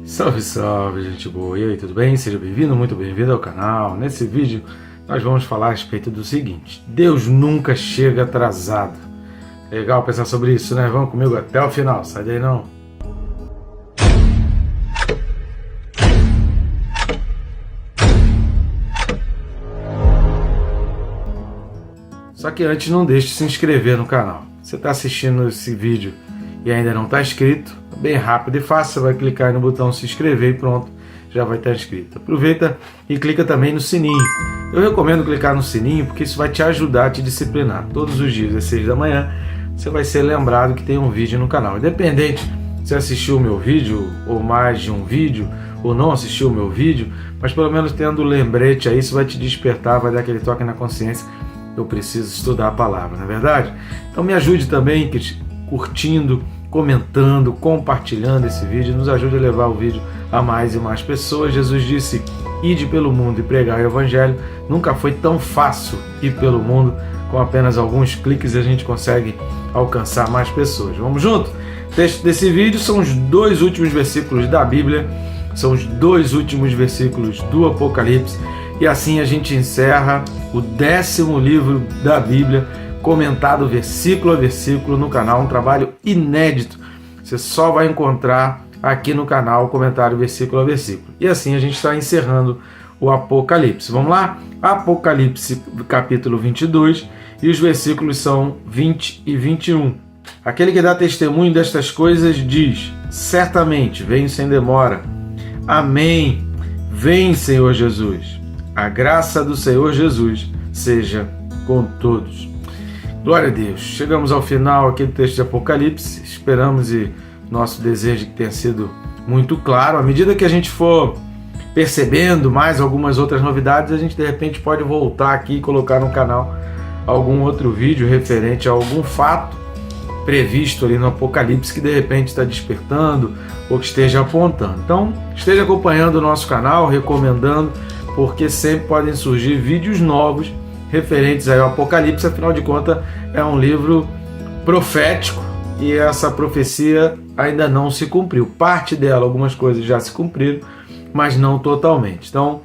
Salve, salve, gente boa! E aí, tudo bem? Seja bem-vindo, muito bem-vindo ao canal. Nesse vídeo nós vamos falar a respeito do seguinte: Deus nunca chega atrasado. Legal pensar sobre isso, né? Vamos comigo até o final, sai daí não. Só que antes, não deixe de se inscrever no canal. Você está assistindo esse vídeo e ainda não está inscrito, bem rápido e fácil, você vai clicar aí no botão se inscrever e pronto, já vai estar inscrito. Aproveita e clica também no sininho. Eu recomendo clicar no sininho porque isso vai te ajudar a te disciplinar. Todos os dias às 6 da manhã você vai ser lembrado que tem um vídeo no canal. Independente se assistiu o meu vídeo ou mais de um vídeo ou não assistiu o meu vídeo, mas pelo menos tendo o lembrete aí, isso vai te despertar, vai dar aquele toque na consciência. Eu preciso estudar a palavra, não é verdade? Então me ajude também curtindo, comentando, compartilhando esse vídeo, nos ajude a levar o vídeo a mais e mais pessoas. Jesus disse: ide pelo mundo e pregar o evangelho. Nunca foi tão fácil ir pelo mundo. Com apenas alguns cliques a gente consegue alcançar mais pessoas. Vamos junto? O texto desse vídeo são os dois últimos versículos da Bíblia, são os dois últimos versículos do Apocalipse, e assim a gente encerra o 10º livro da Bíblia, comentado versículo a versículo no canal, um trabalho inédito. Você só vai encontrar aqui no canal o comentário versículo a versículo. E assim a gente está encerrando o Apocalipse. Vamos lá? Apocalipse capítulo 22, e os versículos são 20 e 21. Aquele que dá testemunho destas coisas diz: certamente venho sem demora. Amém. Vem, Senhor Jesus. A graça do Senhor Jesus seja com todos. Glória a Deus. Chegamos ao final aqui do texto de Apocalipse. Esperamos e nosso desejo que tenha sido muito claro. À medida que a gente for percebendo mais algumas outras novidades, a gente de repente pode voltar aqui e colocar no canal algum outro vídeo referente a algum fato previsto ali no Apocalipse que de repente está despertando ou que esteja apontando. Então, esteja acompanhando o nosso canal, recomendando, porque sempre podem surgir vídeos novos referentes ao Apocalipse. Afinal de contas, é um livro profético e essa profecia ainda não se cumpriu. Parte dela, algumas coisas já se cumpriram, mas não totalmente. Então,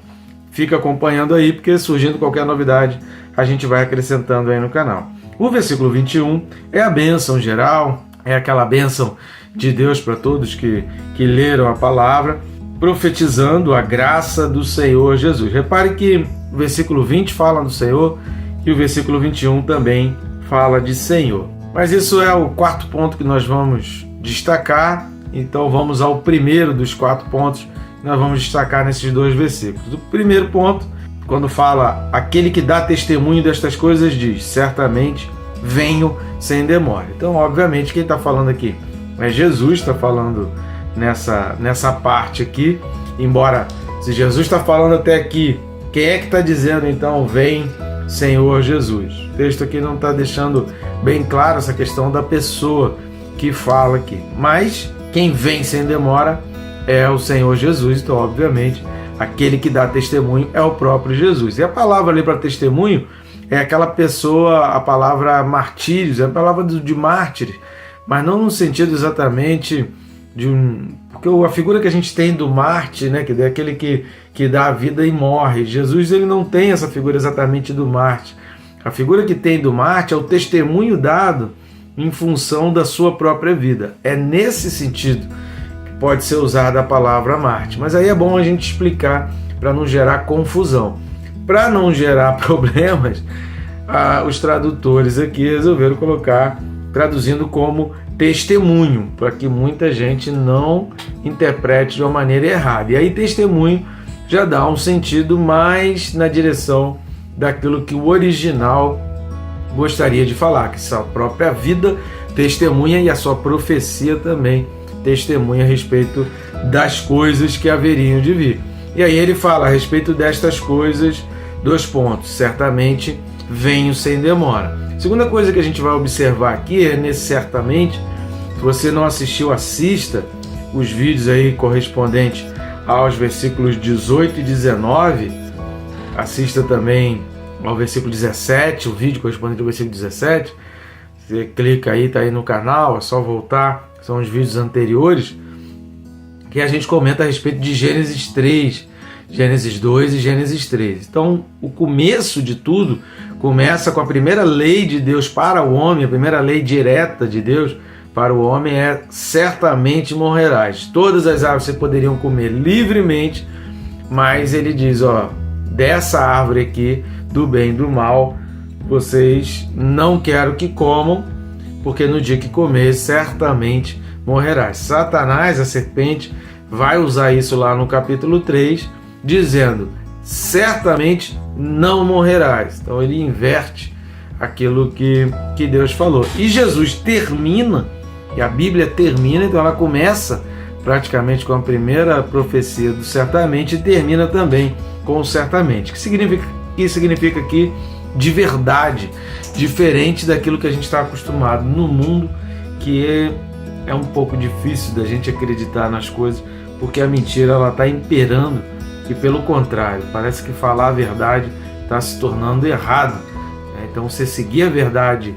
fica acompanhando aí, porque surgindo qualquer novidade, a gente vai acrescentando aí no canal. O versículo 21 é a bênção geral, é aquela bênção de Deus para todos que leram a palavra, profetizando a graça do Senhor Jesus. Repare que o versículo 20 fala do Senhor e o versículo 21 também fala de Senhor. Mas isso é o quarto ponto que nós vamos destacar, então vamos ao primeiro dos 4 pontos que nós vamos destacar nesses 2 versículos. O primeiro ponto, quando fala: aquele que dá testemunho destas coisas diz: certamente venho sem demora. Então, obviamente, quem está falando aqui é Jesus, está falando nessa parte aqui. Embora, se Jesus está falando até aqui, quem é que está dizendo então vem Senhor Jesus? O texto aqui não está deixando bem claro essa questão da pessoa que fala aqui, mas quem vem sem demora é o Senhor Jesus. Então, obviamente, aquele que dá testemunho é o próprio Jesus. E a palavra ali para testemunho é aquela pessoa, a palavra martírios, é a palavra de mártires, mas não no sentido exatamente de porque a figura que a gente tem do mártir, né, que é aquele que dá a vida e morre. Jesus, ele não tem essa figura exatamente do mártir. A figura que tem do mártir é o testemunho dado em função da sua própria vida. É nesse sentido que pode ser usada a palavra mártir. Mas aí é bom a gente explicar para não gerar confusão. Para não gerar problemas, os tradutores aqui resolveram colocar, traduzindo como testemunho, para que muita gente não interprete de uma maneira errada. E aí testemunho já dá um sentido mais na direção daquilo que o original gostaria de falar, que sua própria vida testemunha e a sua profecia também testemunha a respeito das coisas que haveriam de vir. E aí ele fala a respeito destas coisas, 2 pontos: certamente venho sem demora. Segunda coisa que a gente vai observar aqui é nesse certamente. Se você não assistiu, assista os vídeos aí correspondentes aos versículos 18 e 19. Assista também ao versículo 17, o vídeo correspondente ao versículo 17. Você clica aí, tá aí no canal, é só voltar. São os vídeos anteriores que a gente comenta a respeito de Gênesis 3, Gênesis 2 e Gênesis 3. Então, o começo de tudo começa com a primeira lei de Deus para o homem, a primeira lei direta de Deus para o homem é: certamente morrerás. Todas as árvores você poderiam comer livremente, mas ele diz, dessa árvore aqui, do bem e do mal, vocês não quero que comam, porque no dia que comer, certamente morrerás. Satanás, a serpente, vai usar isso lá no capítulo 3, dizendo: certamente não morrerás. Então ele inverte aquilo que Deus falou. E Jesus termina, e a Bíblia termina, então ela começa praticamente com a primeira profecia do certamente e termina também com o certamente. Que significa aqui de verdade, diferente daquilo que a gente está acostumado no mundo, que é um pouco difícil da gente acreditar nas coisas, porque a mentira ela está imperando, e pelo contrário, parece que falar a verdade está se tornando errado. Então você seguir a verdade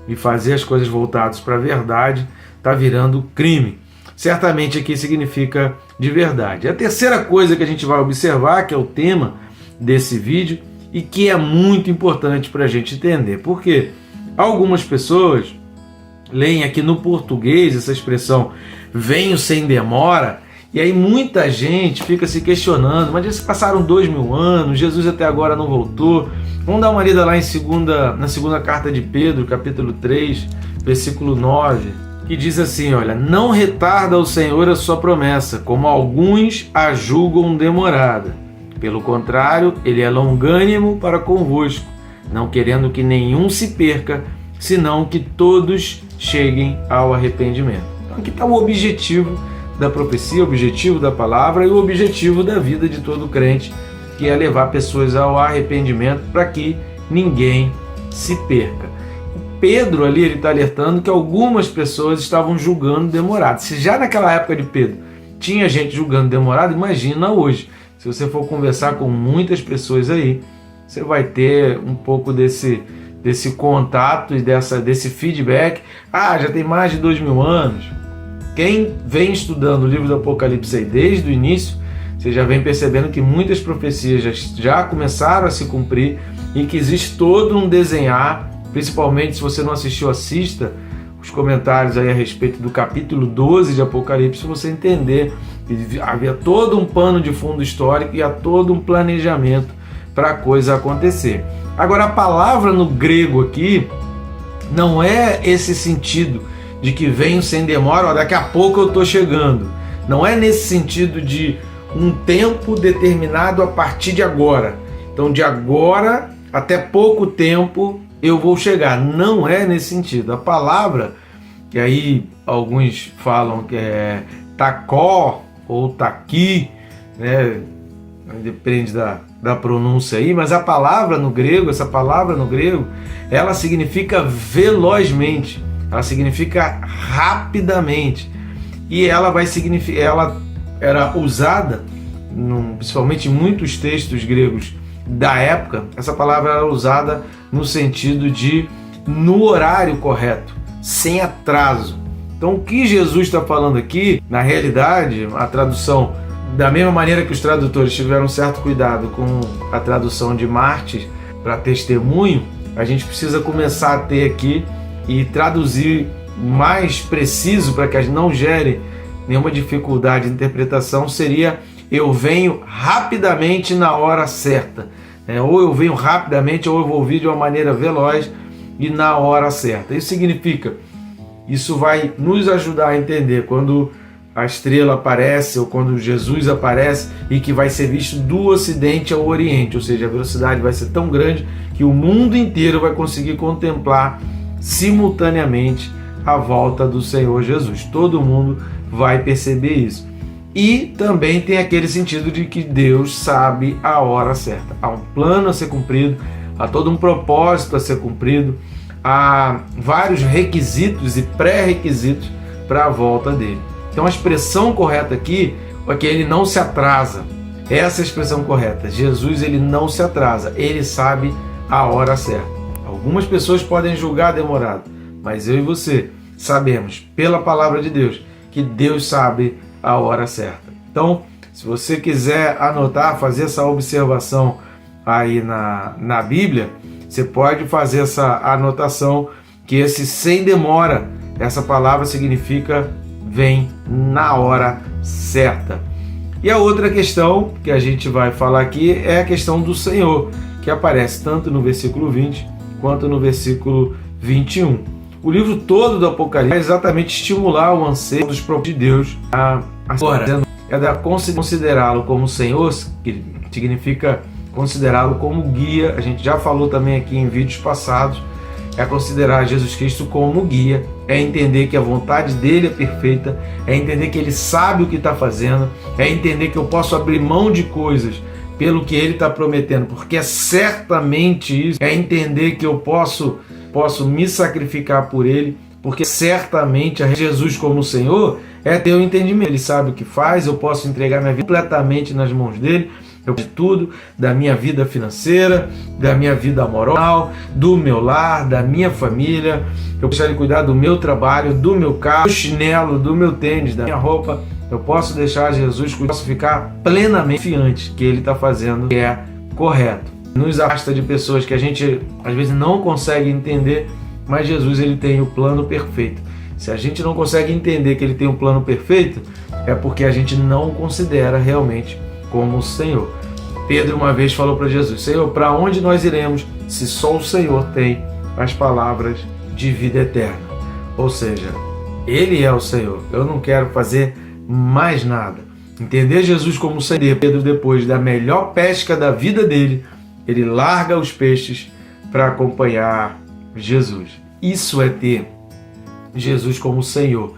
e fazer as coisas voltadas para a verdade está virando crime. Certamente aqui significa de verdade. A terceira coisa que a gente vai observar, que é o tema desse vídeo e que é muito importante para a gente entender, porque algumas pessoas leem aqui no português essa expressão venho sem demora, e aí muita gente fica se questionando, mas já se passaram 2000 anos, Jesus até agora não voltou. Vamos dar uma lida lá na segunda carta de Pedro, capítulo 3, versículo 9, que diz assim, olha: não retarda o Senhor a sua promessa, como alguns a julgam demorada. Pelo contrário, ele é longânimo para convosco, não querendo que nenhum se perca, senão que todos cheguem ao arrependimento. Então aqui está o objetivo da profecia, o objetivo da palavra e o objetivo da vida de todo crente, que é levar pessoas ao arrependimento para que ninguém se perca. Pedro ali ele está alertando que algumas pessoas estavam julgando demorado. Se já naquela época de Pedro tinha gente julgando demorado, imagina hoje. Se você for conversar com muitas pessoas aí, você vai ter um pouco desse contato e desse feedback. Já tem mais de 2000 anos. Quem vem estudando o livro do Apocalipse aí desde o início, você já vem percebendo que muitas profecias já começaram a se cumprir e que existe todo um desenhar, principalmente se você não assistiu, assista os comentários aí a respeito do capítulo 12 de Apocalipse, para você entender que havia todo um pano de fundo histórico e há todo um planejamento para a coisa acontecer. Agora, a palavra no grego aqui não é esse sentido de que venho sem demora, daqui a pouco eu estou chegando. Não é nesse sentido de um tempo determinado a partir de agora. Então, de agora até pouco tempo eu vou chegar. Não é nesse sentido. A palavra, que aí alguns falam que é takó ou taqui, né? Depende da pronúncia aí, mas a palavra no grego, essa palavra no grego, ela significa velozmente, ela significa rapidamente, e ela vai significar, ela era usada, principalmente em muitos textos gregos da época, essa palavra era usada no sentido de no horário correto, sem atraso. Então o que Jesus está falando aqui, na realidade, a tradução, da mesma maneira que os tradutores tiveram um certo cuidado com a tradução de mártir para testemunho, a gente precisa começar a ter aqui e traduzir mais preciso para que a gente não gere nenhuma dificuldade de interpretação, seria eu venho rapidamente na hora certa. Ou eu venho rapidamente, ou eu vou vir de uma maneira veloz e na hora certa. Isso significa, isso vai nos ajudar a entender quando a estrela aparece ou quando Jesus aparece e que vai ser visto do Ocidente ao Oriente, ou seja, a velocidade vai ser tão grande que o mundo inteiro vai conseguir contemplar simultaneamente a volta do Senhor Jesus. Todo mundo vai perceber isso. E também tem aquele sentido de que Deus sabe a hora certa. Há um plano a ser cumprido, há todo um propósito a ser cumprido, há vários requisitos e pré-requisitos para a volta dele. Então a expressão correta aqui é que ele não se atrasa. Essa é a expressão correta. Jesus, ele não se atrasa, ele sabe a hora certa. Algumas pessoas podem julgar demorado, mas eu e você sabemos, pela palavra de Deus, que Deus sabe a hora certa. Então, se você quiser anotar, fazer essa observação aí na Bíblia, você pode fazer essa anotação que esse sem demora, essa palavra significa vem na hora certa. E a outra questão que a gente vai falar aqui é a questão do Senhor, que aparece tanto no versículo 20 quanto no versículo 21. O livro todo do Apocalipse é exatamente estimular o anseio dos próprios de Deus agora, é considerá-lo como Senhor, que significa considerá-lo como guia. A gente já falou também aqui em vídeos passados, é considerar Jesus Cristo como guia, é entender que a vontade dele é perfeita, é entender que ele sabe o que está fazendo, é entender que eu posso abrir mão de coisas pelo que ele está prometendo, porque é certamente isso, é entender que eu posso me sacrificar por ele, porque certamente Jesus como Senhor é ter o entendimento, ele sabe o que faz, eu posso entregar minha vida completamente nas mãos dele, de tudo, da minha vida financeira, da minha vida moral, do meu lar, da minha família. Eu posso cuidar do meu trabalho, do meu carro, do chinelo, do meu tênis, da minha roupa. Eu posso deixar Jesus cuidar, posso ficar plenamente confiante que ele está fazendo o que é correto. Nos afasta de pessoas que a gente às vezes não consegue entender, mas Jesus ele tem o plano perfeito. Se a gente não consegue entender que ele tem um plano perfeito, é porque a gente não o considera realmente como o Senhor. Pedro uma vez falou para Jesus: Senhor, para onde nós iremos se só o Senhor tem as palavras de vida eterna? Ou seja, ele é o Senhor, eu não quero fazer mais nada. Entender Jesus como Senhor. Pedro, depois da melhor pesca da vida dele, ele larga os peixes para acompanhar Jesus. Isso é ter Jesus como Senhor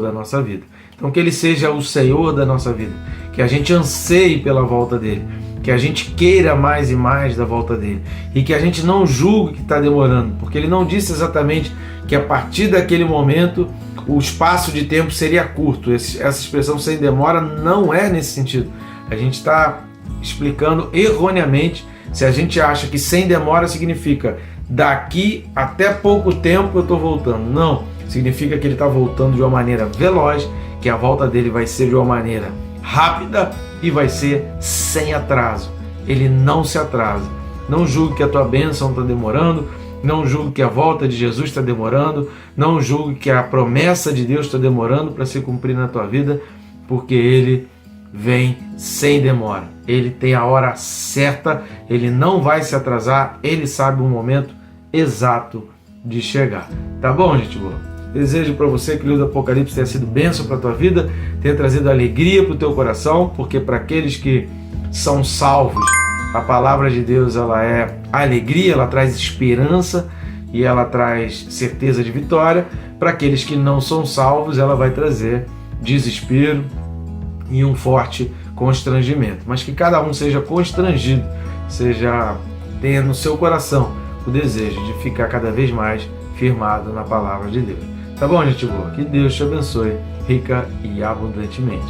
da nossa vida. Então que ele seja o Senhor da nossa vida, que a gente anseie pela volta dele, que a gente queira mais e mais da volta dele, e que a gente não julgue que está demorando, porque ele não disse exatamente que a partir daquele momento o espaço de tempo seria curto. Essa expressão sem demora não é nesse sentido. A gente está explicando erroneamente se a gente acha que sem demora significa daqui até pouco tempo eu estou voltando. Não, significa que ele está voltando de uma maneira veloz, que a volta dele vai ser de uma maneira rápida e vai ser sem atraso. Ele não se atrasa. Não julgue que a tua bênção está demorando, não julgue que a volta de Jesus está demorando, não julgue que a promessa de Deus está demorando para se cumprir na tua vida, porque ele vem sem demora. Ele tem a hora certa, ele não vai se atrasar, ele sabe o momento exato de chegar. Tá bom, gente boa? Desejo para você que o livro do Apocalipse tenha sido bênção para a tua vida, tenha trazido alegria para o teu coração, porque para aqueles que são salvos, a palavra de Deus ela é alegria, ela traz esperança e ela traz certeza de vitória. Para aqueles que não são salvos, ela vai trazer desespero e um forte constrangimento. Mas que cada um seja constrangido, tenha no seu coração o desejo de ficar cada vez mais firmado na palavra de Deus. Tá bom, gente boa? Que Deus te abençoe rica e abundantemente.